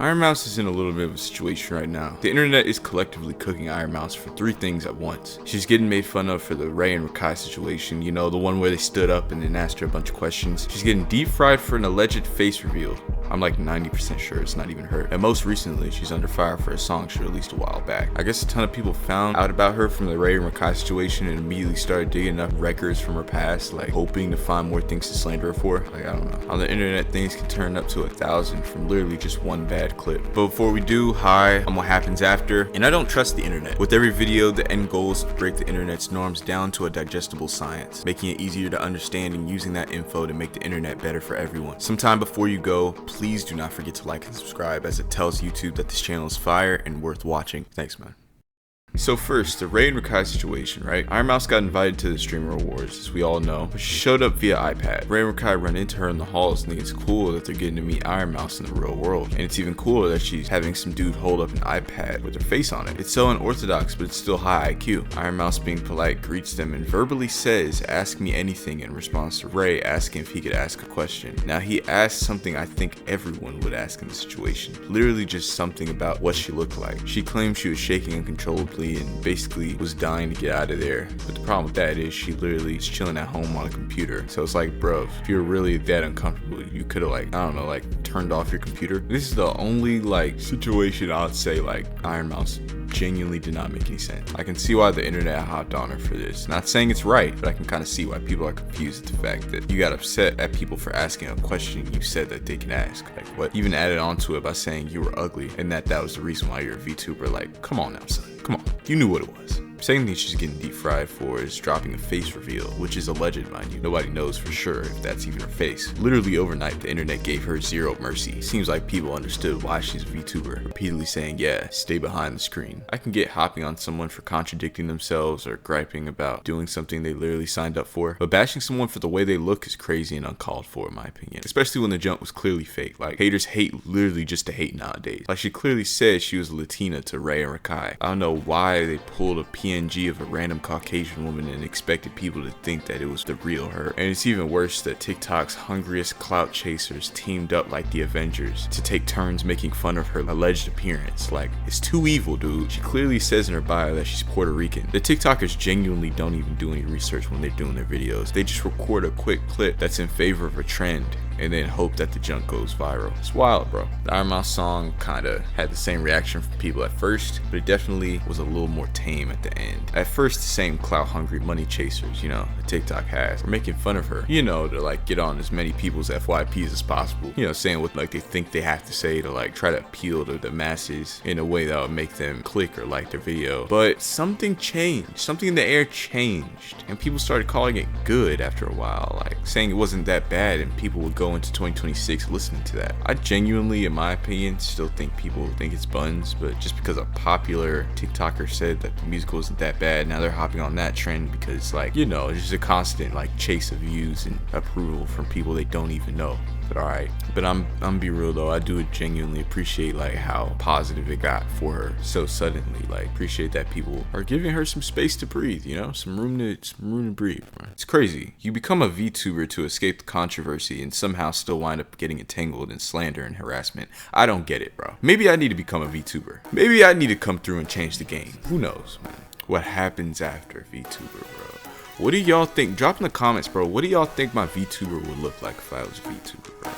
Ironmouse is in a little bit of a situation right now. The internet is collectively cooking Ironmouse for 3 things at once. She's getting made fun of for the Ray and Rakai situation, you know, the one where they stood up and then asked her a bunch of questions. She's getting deep fried for an alleged face reveal. I'm like 90% sure it's not even her. And most recently, she's under fire for a song she released a while back. I guess a ton of people found out about her from the Ray and Rakai situation and immediately started digging up records from her past, like hoping to find more things to slander her for. Like, I don't know. On the internet, things can turn up to 1,000 from literally just one bad clip. But before we do, hi, I'm what happens after. And I don't trust the internet. With every video, the end goal is to break the internet's norms down to a digestible science, making it easier to understand and using that info to make the internet better for everyone. Sometime before you go, please do not forget to like and subscribe, as it tells YouTube that this channel is fire and worth watching. Thanks, man. So first, the Ray and Rakai situation, right? Ironmouse got invited to the Streamer Awards, as we all know, but she showed up via iPad. Ray and Rakai run into her in the halls and think it's cool that they're getting to meet Ironmouse in the real world. And it's even cooler that she's having some dude hold up an iPad with her face on it. It's so unorthodox, but it's still high IQ. Ironmouse, being polite, greets them and verbally says, "Ask me anything," in response to Ray asking if he could ask a question. Now, he asked something I think everyone would ask in this situation. Literally just something about what she looked like. She claimed she was shaking uncontrollably and basically was dying to get out of there. But the problem with that is she literally is chilling at home on a computer. So it's like, bro, if you're really that uncomfortable, you could have, like, I don't know, like turned off your computer. This is the only like situation I would say like Ironmouse genuinely did not make any sense. I can see why the internet hopped on her for this. Not saying it's right, but I can kind of see why people are confused at the fact that you got upset at people for asking a question you said that they can ask. Like, what? Even added onto it by saying you were ugly and that was the reason why you're a VTuber. Like, come on now, son. Come on. You knew what it was. Second thing she's getting deep fried for is dropping a face reveal, which is alleged, mind you. Nobody knows for sure if that's even her face. Literally overnight, the internet gave her zero mercy. Seems like people understood why she's a VTuber, repeatedly saying, yeah, stay behind the screen. I can get hopping on someone for contradicting themselves or griping about doing something they literally signed up for, but bashing someone for the way they look is crazy and uncalled for, in my opinion. Especially when the jump was clearly fake. Like, haters hate literally just to hate nowadays. Like, she clearly said she was Latina to Ray and Rakai. I don't know why they pulled a PNG of a random Caucasian woman and expected people to think that it was the real her. And it's even worse that TikTok's hungriest clout chasers teamed up like the Avengers to take turns making fun of her alleged appearance. Like, it's too evil, dude. She clearly says in her bio that she's Puerto Rican. The TikTokers genuinely don't even do any research when they're doing their videos. They just record a quick clip that's in favor of a trend and then hope that the junk goes viral. It's wild, bro. The Ironmouse song kinda had the same reaction from people at first, but it definitely was a little more tame at the end. At first, the same clout-hungry money chasers, you know, that TikTok has, were making fun of her, you know, to like get on as many people's FYPs as possible. You know, saying what like they think they have to say to like try to appeal to the masses in a way that would make them click or like their video. But something changed. Something in the air changed, and people started calling it good after a while, like saying it wasn't that bad, and people would go into 2026 listening to that. I genuinely, in my opinion, still think people think it's buns, but just because a popular TikToker said that the music wasn't that bad, now they're hopping on that trend because, like, you know, it's just a constant like chase of views and approval from people they don't even know. But alright. But I'm be real though, I do genuinely appreciate like how positive it got for her so suddenly. Like, appreciate that people are giving her some space to breathe, you know, some room to breathe. Right? It's crazy. You become a VTuber to escape the controversy and somehow still wind up getting entangled in slander and harassment. I don't get it, bro. Maybe I need to become a VTuber. Maybe I need to come through and change the game. Who knows, man? What happens after VTuber, bro? What do y'all think? Drop in the comments, bro. What do y'all think my VTuber would look like if I was a VTuber, bro?